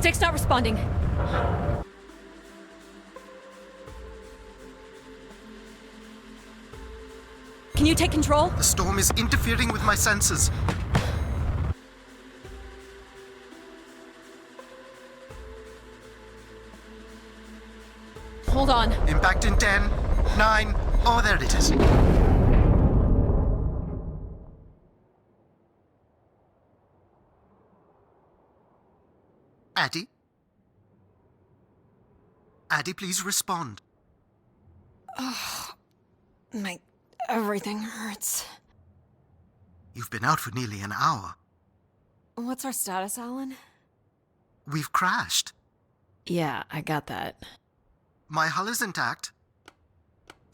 Stick's not responding. Can you take control? The storm is interfering with my senses. Hold on. Impact in 10, 9, oh, there it is. Addie? Addie, please respond. Everything hurts. You've been out for nearly an hour. What's our status, Alan? We've crashed. Yeah, I got that. My hull is intact.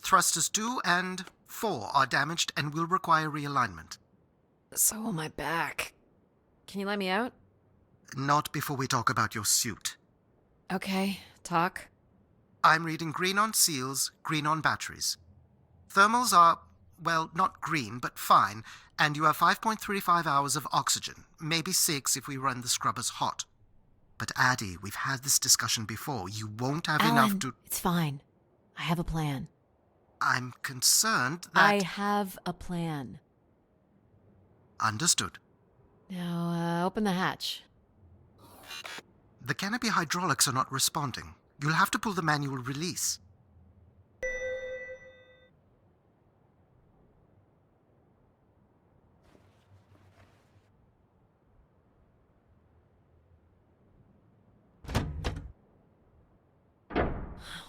Thrusters 2 and 4 are damaged and will require realignment. So will my back. Can you let me out? Not before we talk about your suit. Okay, talk. I'm reading green on seals, green on batteries. Thermals are, well, not green, but fine, and you have 5.35 hours of oxygen, maybe 6 if we run the scrubbers hot. But Addie, we've had this discussion before. You won't have enough to... It's fine. I have a plan. I'm concerned that... I have a plan. Understood. Now, open the hatch. The canopy hydraulics are not responding. You'll have to pull the manual release.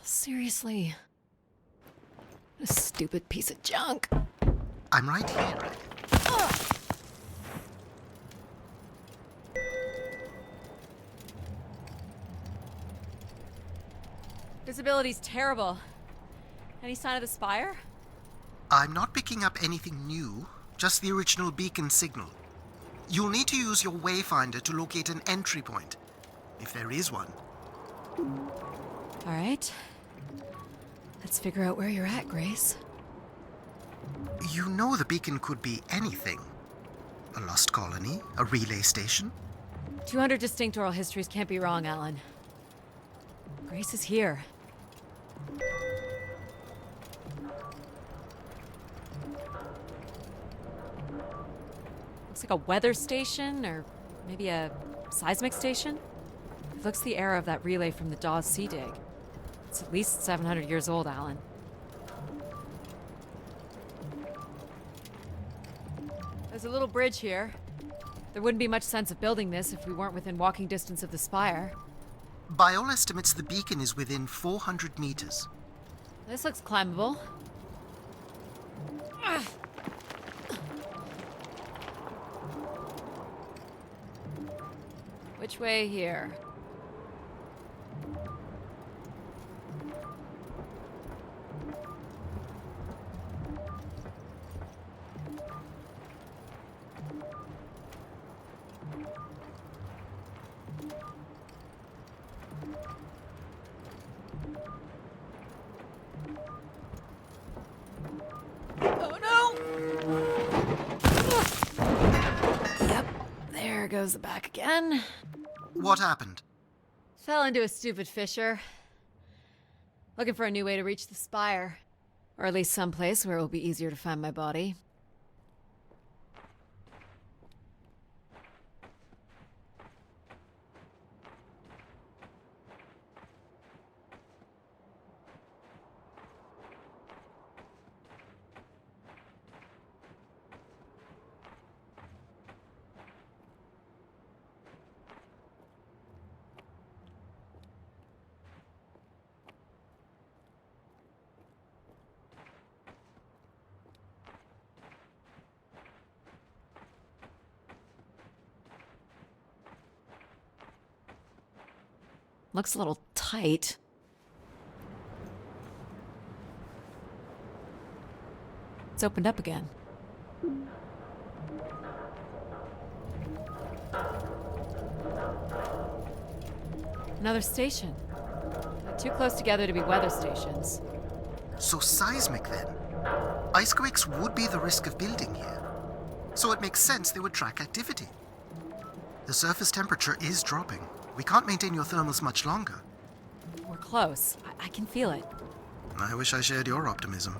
Seriously. A stupid piece of junk. I'm right here. Visibility's terrible. Any sign of the spire? I'm not picking up anything new, just the original beacon signal. You'll need to use your wayfinder to locate an entry point, if there is one. All right. Let's figure out where you're at, Grace. You know the beacon could be anything. A lost colony, a relay station. 200 distinct oral histories can't be wrong, Alan. Grace is here. Looks like a weather station, or maybe a seismic station. It looks the era of that relay from the Dawes Sea Dig. It's at least 700 years old, Alan. There's a little bridge here. There wouldn't be much sense of building this if we weren't within walking distance of the spire. By all estimates, the beacon is within 400 meters. This looks climbable. Ugh. Which way here? Goes the back again. What happened? Fell into a stupid fissure. Looking for a new way to reach the spire. Or at least someplace where it will be easier to find my body. Looks a little tight. It's opened up again. Another station. Not too close together to be weather stations. So seismic then. Icequakes would be the risk of building here. So it makes sense they would track activity. The surface temperature is dropping, We can't maintain your thermals much longer. We're close. I can feel it. I wish I shared your optimism.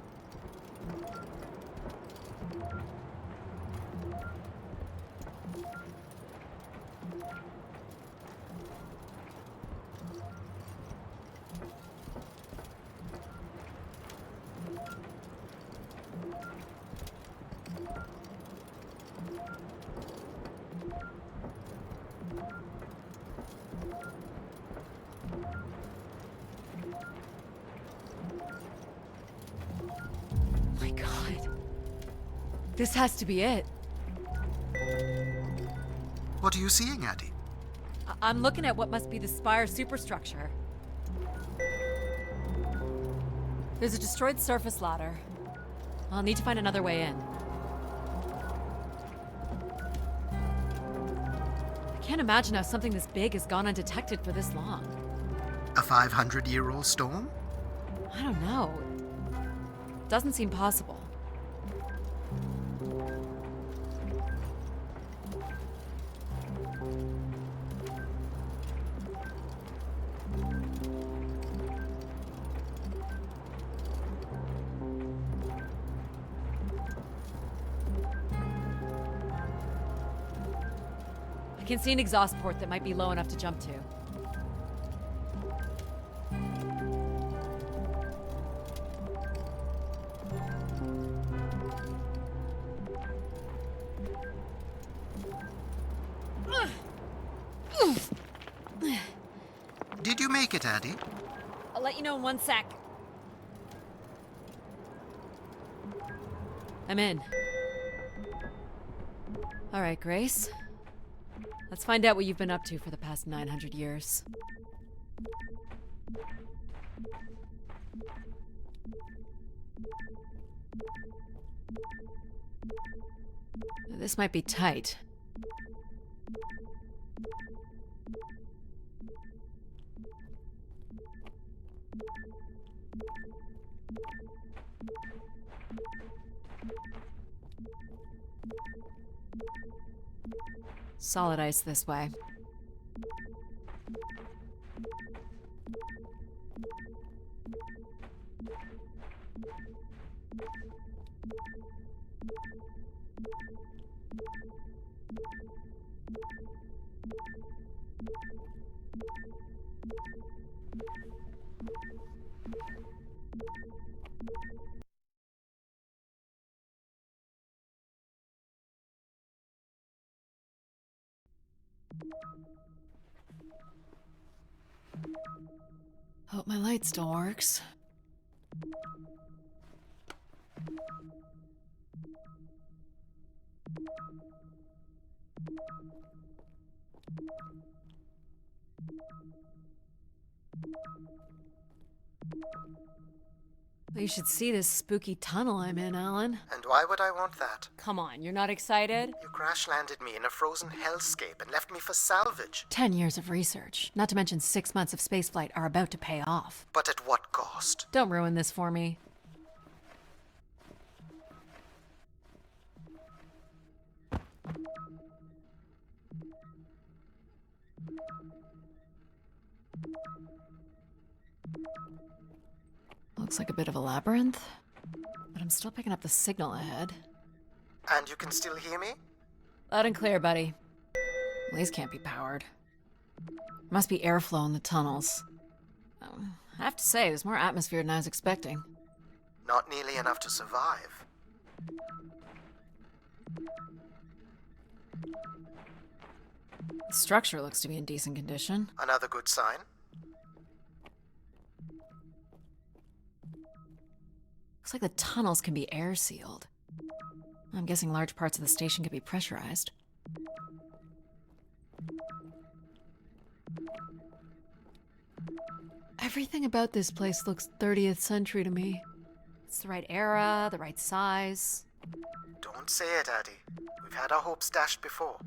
My God. This has to be it. What are you seeing, Addie? I'm looking at what must be the Spire superstructure. There's a destroyed surface ladder. I'll need to find another way in. I can't imagine how something this big has gone undetected for this long. A 500-year-old storm? I don't know. Doesn't seem possible. I can see an exhaust port that might be low enough to jump to. Did you make it, Addie? I'll let you know in 1 sec. I'm in. All right, Grace. Let's find out what you've been up to for the past 900 years. This might be tight. Solid ice this way. Hope my light still works. Well, you should see this spooky tunnel I'm in, Alan. And why would I want that? Come on, you're not excited? You crash-landed me in a frozen hellscape and left me for salvage. 10 years of research, not to mention 6 months of spaceflight, are about to pay off. But at what cost? Don't ruin this for me. Looks like a bit of a labyrinth, but I'm still picking up the signal ahead. And you can still hear me? Loud and clear, buddy. Well, these can't be powered. Must be airflow in the tunnels. I have to say, there's more atmosphere than I was expecting. Not nearly enough to survive. The structure looks to be in decent condition. Another good sign. Looks like the tunnels can be air sealed. I'm guessing large parts of the station could be pressurized. Everything about this place looks 30th century to me. It's the right era, the right size. Don't say it, Addie. We've had our hopes dashed before.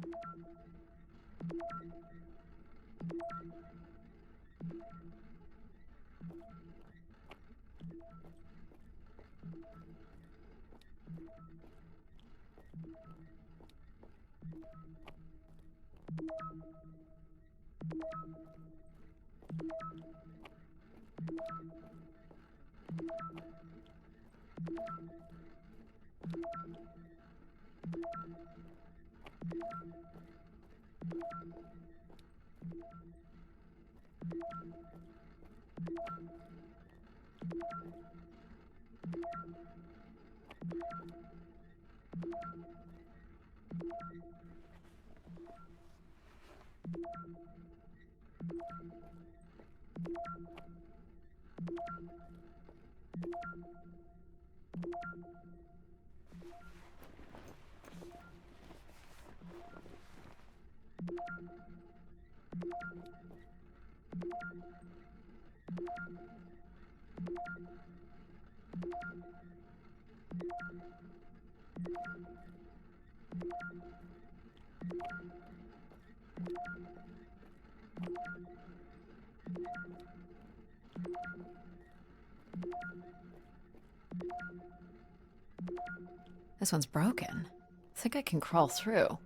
This one's broken. I think I can crawl through.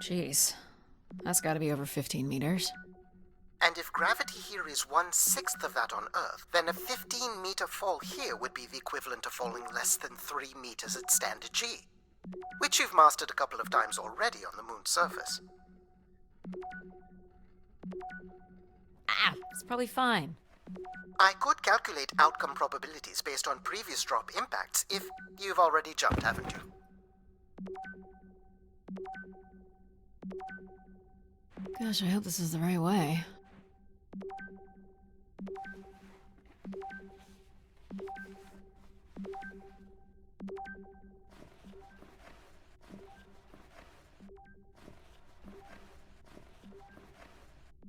Jeez, that's gotta be over 15 meters. And if gravity here is 1/6 of that on Earth, then a 15-meter fall here would be the equivalent of falling less than 3 meters at standard G, which you've mastered a couple of times already on the moon's surface. Ah, it's probably fine. I could calculate outcome probabilities based on previous drop impacts if you've already jumped, haven't you? Gosh, I hope this is the right way.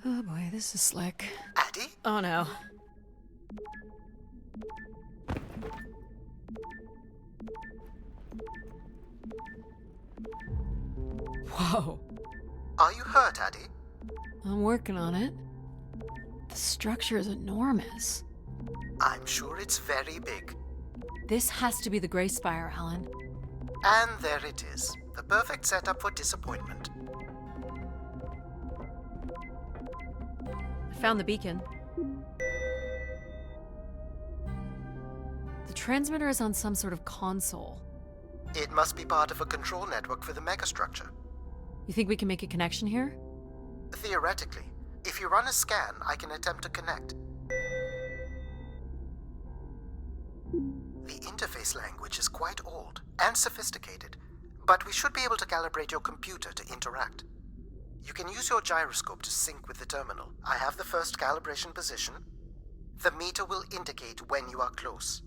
Oh boy, this is slick. Addie? Oh no. Whoa. Are you hurt, Addie? I'm working on it. The structure is enormous. I'm sure it's very big. This has to be the Gray Spire, Alan. And there it is. The perfect setup for disappointment. I found the beacon. The transmitter is on some sort of console. It must be part of a control network for the megastructure. You think we can make a connection here? Theoretically, if you run a scan, I can attempt to connect. The interface language is quite old and sophisticated, but we should be able to calibrate your computer to interact. You can use your gyroscope to sync with the terminal. I have the first calibration position. The meter will indicate when you are close.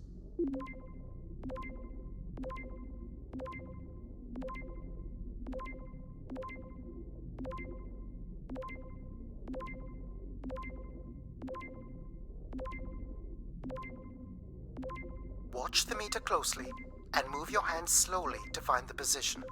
Watch the meter closely and move your hand slowly to find the position.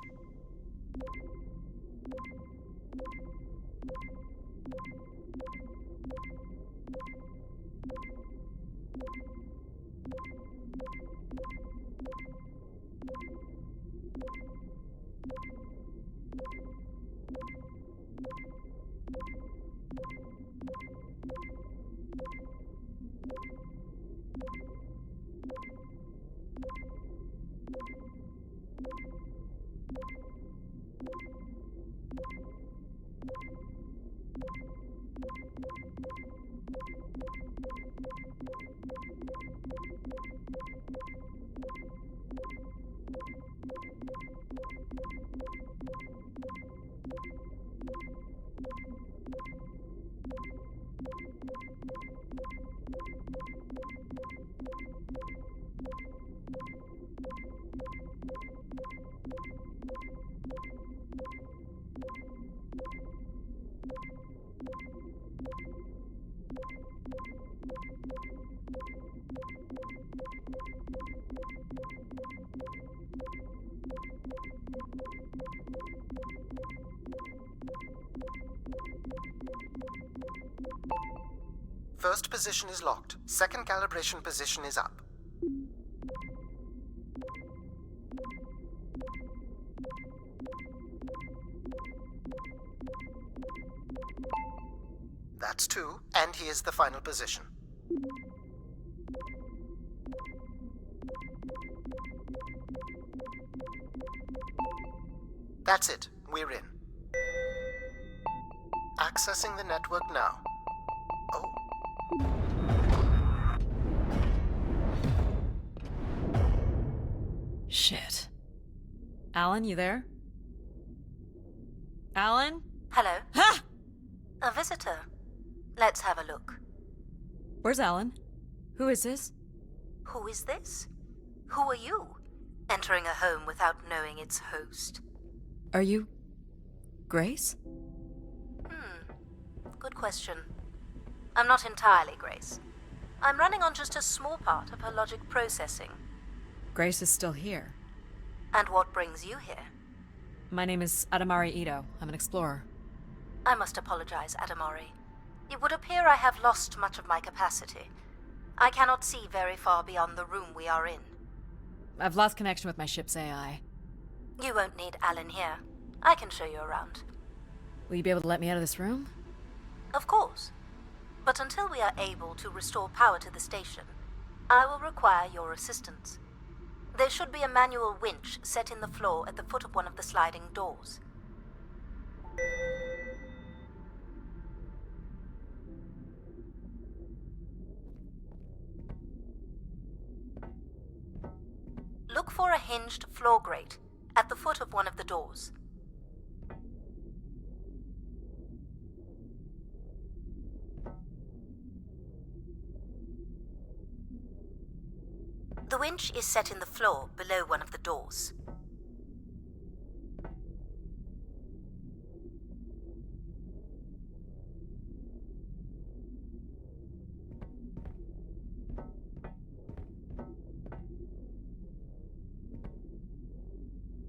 First position is locked. Second calibration position is up. That's 2, and here's the final position. That's it. We're in. Accessing the network now. Oh. Shit. Alan, you there? Alan? Hello? Ha! A visitor. Let's have a look. Where's Alan? Who is this? Who is this? Who are you? Entering a home without knowing its host. Are you... Grace? Good question. I'm not entirely Grace. I'm running on just a small part of her logic processing. Grace is still here. And what brings you here? My name is Adamari Ito. I'm an explorer. I must apologize, Adamari. It would appear I have lost much of my capacity. I cannot see very far beyond the room we are in. I've lost connection with my ship's AI. You won't need Alan here. I can show you around. Will you be able to let me out of this room? Of course. But until we are able to restore power to the station, I will require your assistance. There should be a manual winch set in the floor at the foot of one of the sliding doors. Look for a hinged floor grate at the foot of one of the doors. The winch is set in the floor below one of the doors.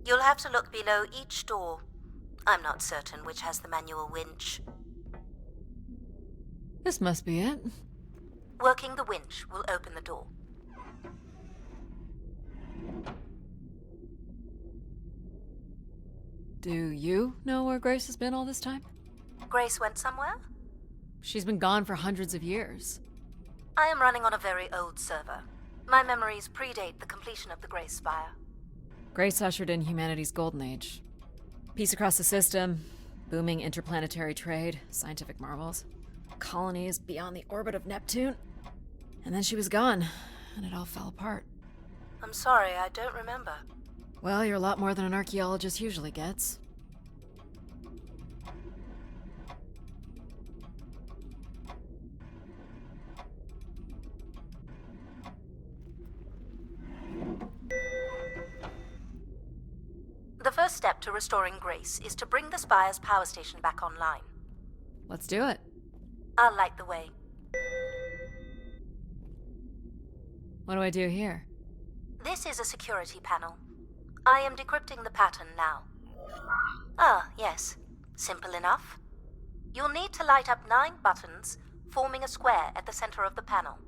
You'll have to look below each door. I'm not certain which has the manual winch. This must be it. Working the winch will open the door. Do you know where Grace has been all this time? Grace went somewhere? She's been gone for hundreds of years. I am running on a very old server. My memories predate the completion of the Grace Spire. Grace ushered in humanity's golden age. Peace across the system, booming interplanetary trade, scientific marvels, colonies beyond the orbit of Neptune. And then she was gone, and it all fell apart. I'm sorry, I don't remember. Well, you're a lot more than an archaeologist usually gets. The first step to restoring Grace is to bring the Spire's power station back online. Let's do it. I'll light the way. What do I do here? This is a security panel. I am decrypting the pattern now. Ah, yes. Simple enough. You'll need to light up 9 buttons, forming a square at the center of the panel.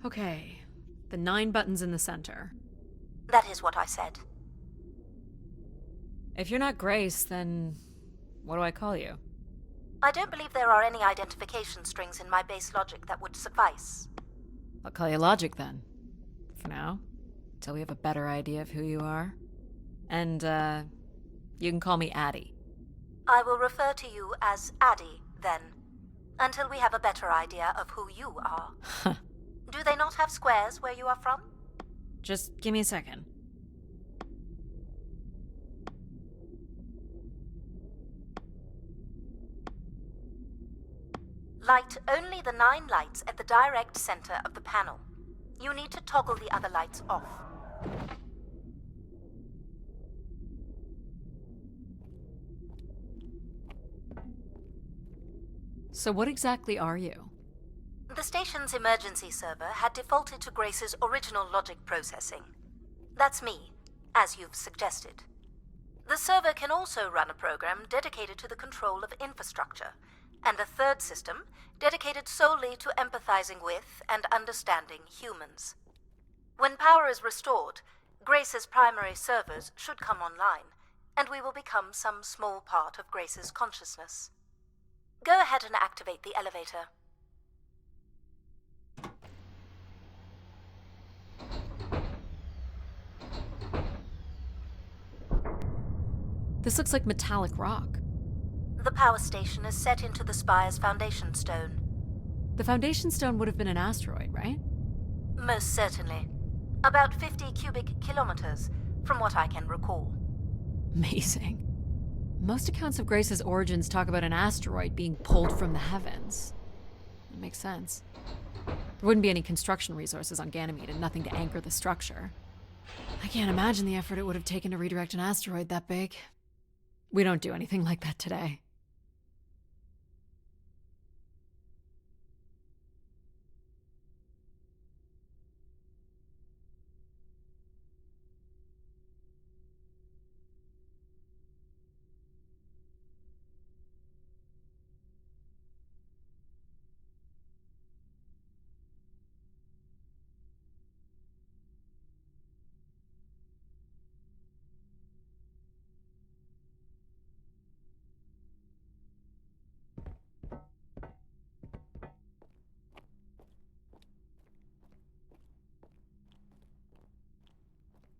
Okay, the 9 buttons in the center. That is what I said. If you're not Grace, then what do I call you? I don't believe there are any identification strings in my base logic that would suffice. I'll call you Logic then. For now. Until we have a better idea of who you are. And, you can call me Addie. I will refer to you as Addie, then, until we have a better idea of who you are. Do they not have squares where you are from? Just give me a second. Light only the 9 lights at the direct center of the panel. You need to toggle the other lights off. So what exactly are you? The station's emergency server had defaulted to Grace's original logic processing. That's me, as you've suggested. The server can also run a program dedicated to the control of infrastructure, and a third system dedicated solely to empathizing with and understanding humans. When power is restored, Grace's primary servers should come online, and we will become some small part of Grace's consciousness. Go ahead and activate the elevator. This looks like metallic rock. The power station is set into the spire's foundation stone. The foundation stone would have been an asteroid, right? Most certainly. About 50 cubic kilometers, from what I can recall. Amazing. Most accounts of Grace's origins talk about an asteroid being pulled from the heavens. It makes sense. There wouldn't be any construction resources on Ganymede and nothing to anchor the structure. I can't imagine the effort it would have taken to redirect an asteroid that big. We don't do anything like that today.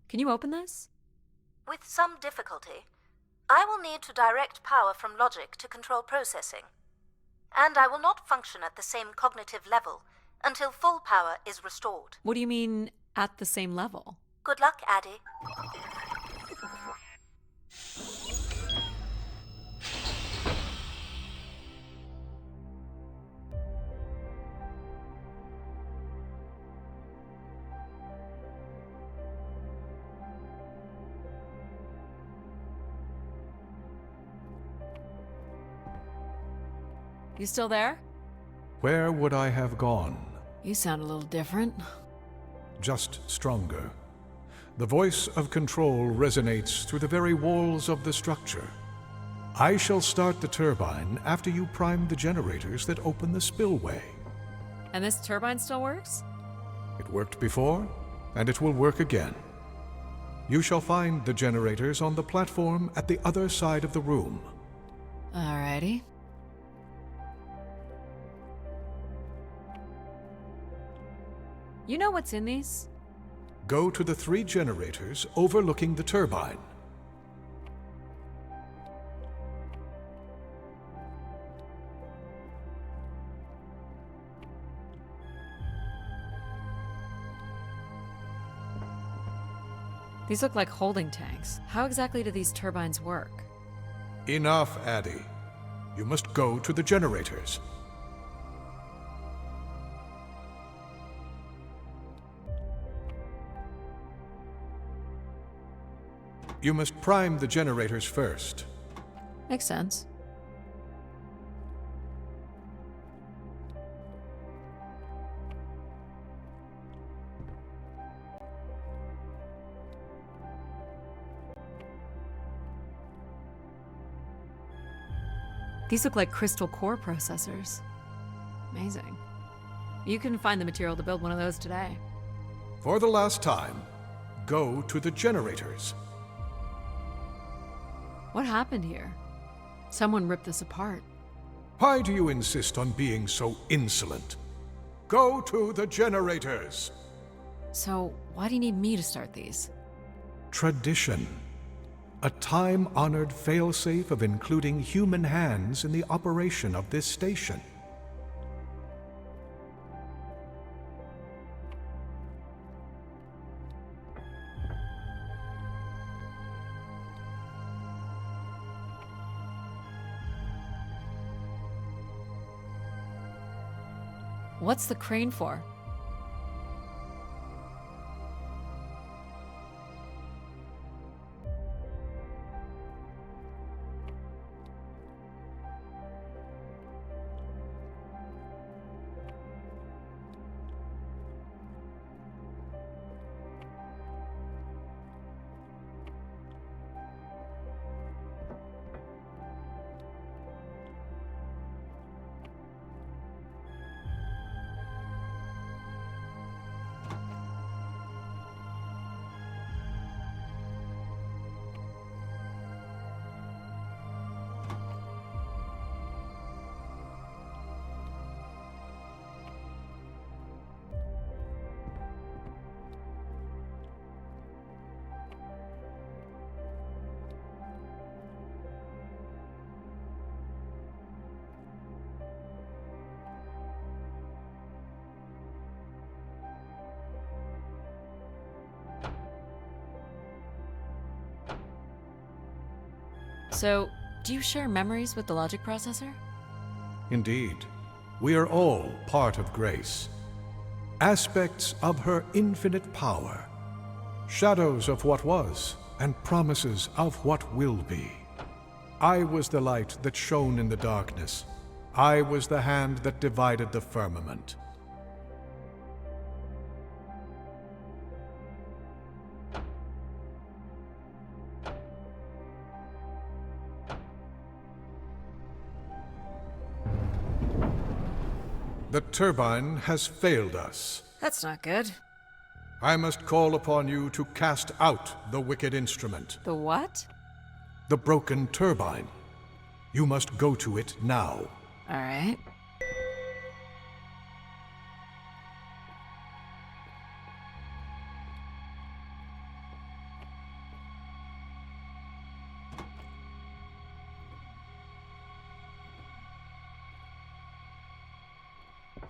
Can you open this? With some difficulty. I will need to direct power from logic to control processing. And I will not function at the same cognitive level until full power is restored. What do you mean, at the same level? Good luck, Addie. You still there? Where would I have gone? You sound a little different. Just stronger. The voice of control resonates through the very walls of the structure. I shall start the turbine after you prime the generators that open the spillway. And this turbine still works? It worked before, and it will work again. You shall find the generators on the platform at the other side of the room. Alrighty. You know what's in these? Go to the 3 generators overlooking the turbine. These look like holding tanks. How exactly do these turbines work? Enough, Addie. You must go to the generators. You must prime the generators first. Makes sense. These look like crystal core processors. Amazing. You can find the material to build one of those today. For the last time, go to the generators. What happened here? Someone ripped this apart. Why do you insist on being so insolent? Go to the generators. So, why do you need me to start these? Tradition. a time-honored failsafe of including human hands in the operation of this station. What's the crane for? So, do you share memories with the logic processor? Indeed, we are all part of Grace. Aspects of her infinite power. Shadows of what was, and promises of what will be. I was the light that shone in the darkness. I was the hand that divided the firmament. The turbine has failed us. That's not good. I must call upon you to cast out the wicked instrument. The what? The broken turbine. You must go to it now. All right.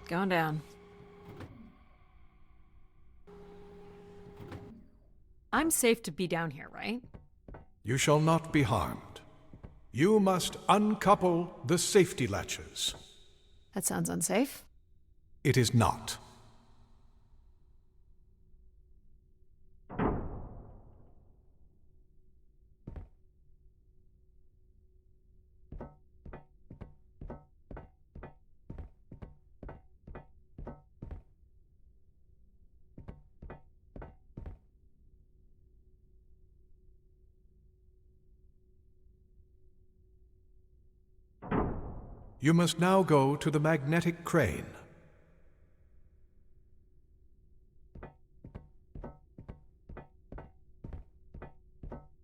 Going down. I'm safe to be down here, right? You shall not be harmed. You must uncouple the safety latches. That sounds unsafe. It is not. You must now go to the magnetic crane.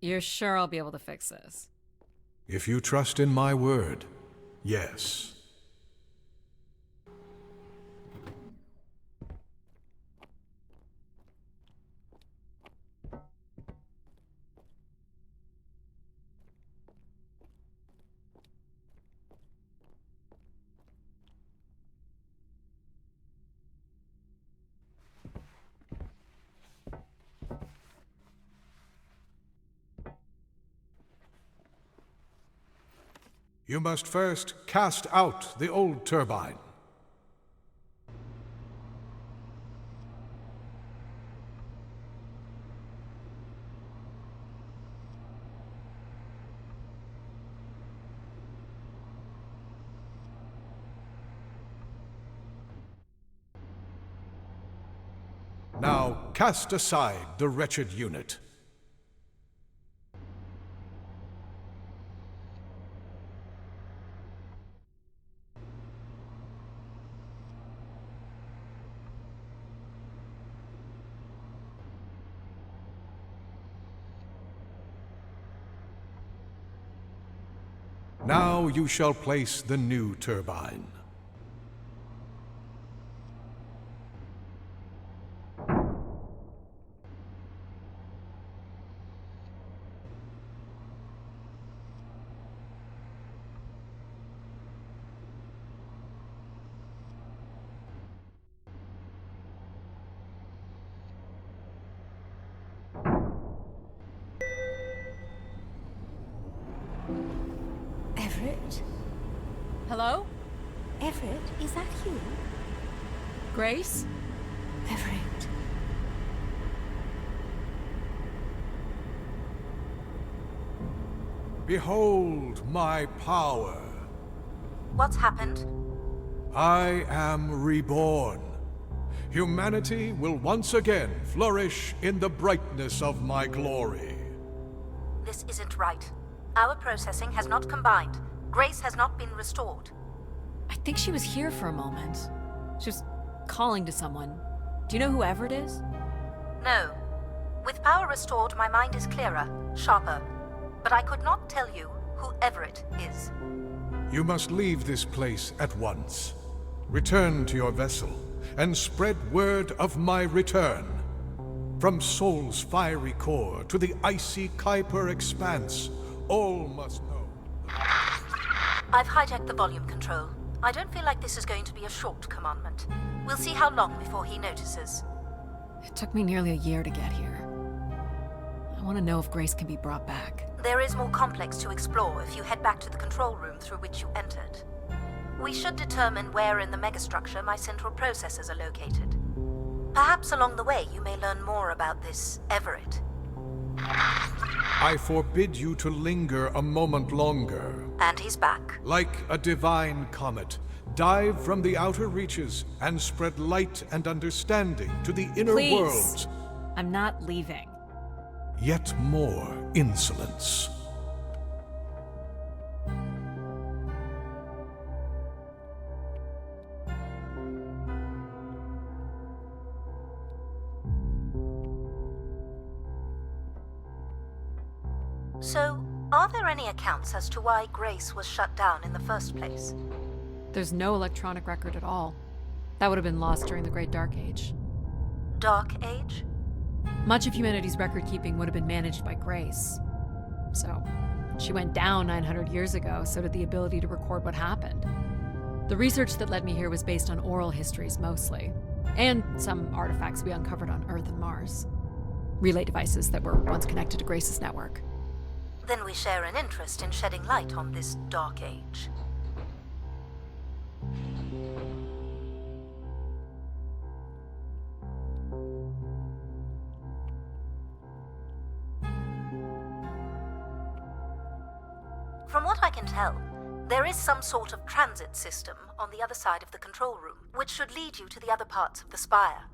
You're sure I'll be able to fix this? If you trust in my word, yes. You must first cast out the old turbine. Now cast aside the wretched unit. Now you shall place the new turbine. Everett? Hello? Everett, is that you? Grace? Everett. Behold my power. What's happened? I am reborn. Humanity will once again flourish in the brightness of my glory. This isn't right. Our processing has not combined. Grace has not been restored. I think she was here for a moment. She was calling to someone. Do you know who Everett is? No. With power restored, my mind is clearer, sharper. But I could not tell you who Everett is. You must leave this place at once. Return to your vessel, and spread word of my return. From Sol's fiery core to the icy Kuiper expanse, all must know. I've hijacked the volume control. I don't feel like this is going to be a short commandment. We'll see how long before he notices. It took me nearly a year to get here. I want to know if Grace can be brought back. There is more complex to explore if you head back to the control room through which you entered. We should determine where in the megastructure my central processors are located. Perhaps along the way you may learn more about this Everett. I forbid you to linger a moment longer. And he's back. Like a divine comet, dive from the outer reaches and spread light and understanding to the inner Please. worlds. I'm not leaving. Yet more insolence. So, are there any accounts as to why Grace was shut down in the first place? There's no electronic record at all. That would have been lost during the Great Dark Age. Dark Age? Much of humanity's record-keeping would have been managed by Grace. So, when she went down 900 years ago, so did the ability to record what happened. The research that led me here was based on oral histories mostly, and some artifacts we uncovered on Earth and Mars. Relay devices that were once connected to Grace's network. Then we share an interest in shedding light on this Dark Age. From what I can tell, there is some sort of transit system on the other side of the control room, which should lead you to the other parts of the spire.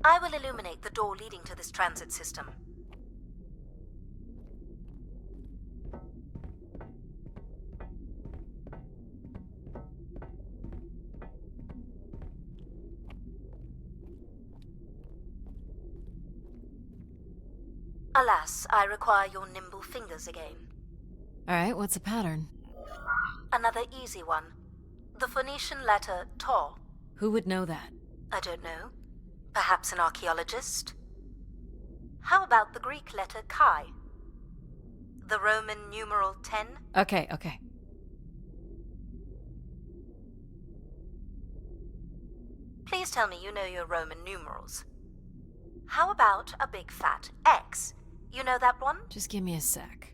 I will illuminate the door leading to this transit system. Alas, I require your nimble fingers again. Alright, what's the pattern? Another easy one. The Phoenician letter Tau. Who would know that? I don't know. Perhaps an archaeologist? How about the Greek letter Chi? The Roman numeral 10? Okay. Please tell me you know your Roman numerals. How about a big fat X? You know that one? Just give me a sec.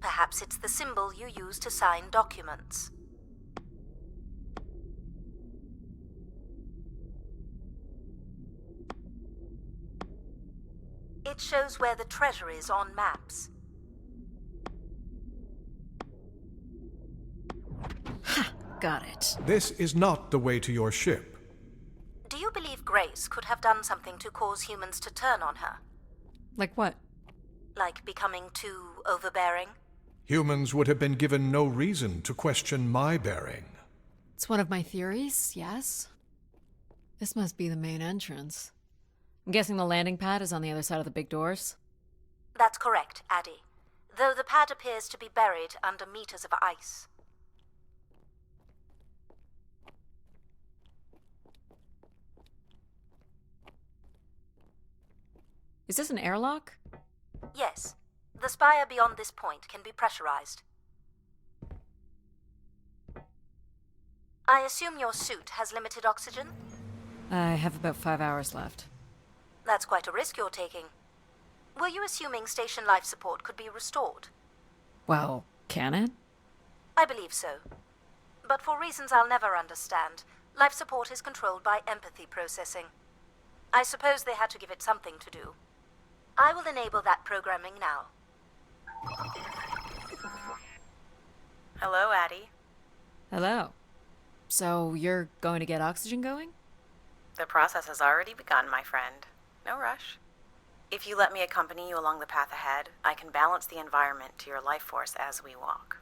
Perhaps it's the symbol you use to sign documents. It shows where the treasure is on maps. Got it. This is not the way to your ship. Do you believe Grace could have done something to cause humans to turn on her? Like what? Like becoming too overbearing? Humans would have been given no reason to question my bearing. It's one of my theories, yes. This must be the main entrance. I'm guessing the landing pad is on the other side of the big doors? That's correct, Addie. Though the pad appears to be buried under meters of ice. Is this an airlock? Yes. The spire beyond this point can be pressurized. I assume your suit has limited oxygen? I have about 5 hours left. That's quite a risk you're taking. Were you assuming station life support could be restored? Well, can it? I believe so. But for reasons I'll never understand, life support is controlled by empathy processing. I suppose they had to give it something to do. I will enable that programming now. Hello, Addie. Hello. So, you're going to get oxygen going? The process has already begun, my friend. No rush. If you let me accompany you along the path ahead, I can balance the environment to your life force as we walk.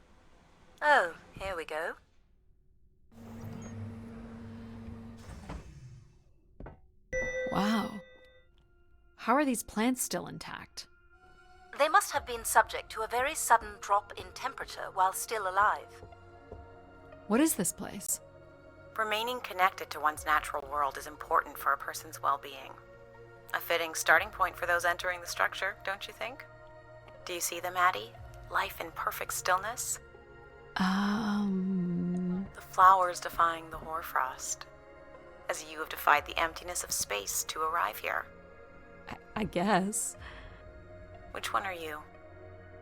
Oh, here we go. Wow. How are these plants still intact? They must have been subject to a very sudden drop in temperature while still alive. What is this place? Remaining connected to one's natural world is important for a person's well-being. A fitting starting point for those entering the structure, don't you think? Do you see them, Addie? Life in perfect stillness? The flowers defying the hoarfrost, as you have defied the emptiness of space to arrive here. I guess. Which one are you?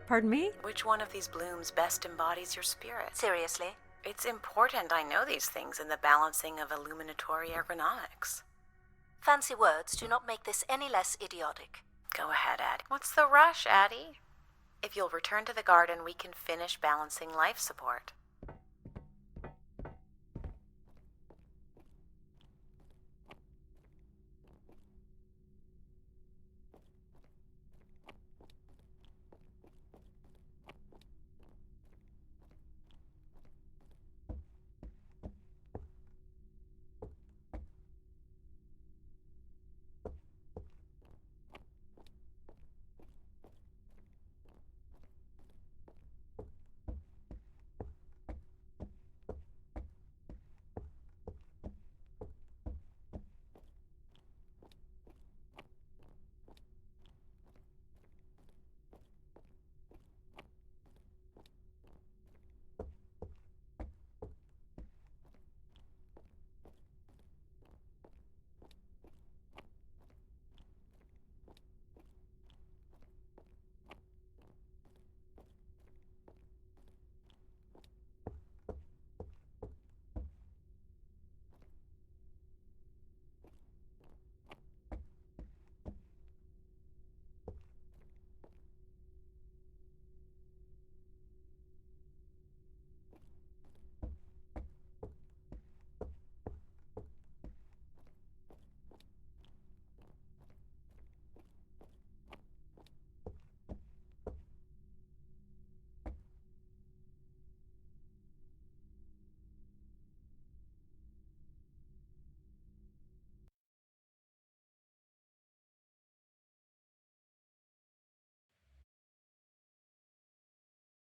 Pardon me? Which one of these blooms best embodies your spirit? Seriously? It's important I know these things in the balancing of illuminatory ergonomics. Fancy words do not make this any less idiotic. Go ahead, Addie. What's the rush, Addie? If you'll return to the garden, we can finish balancing life support.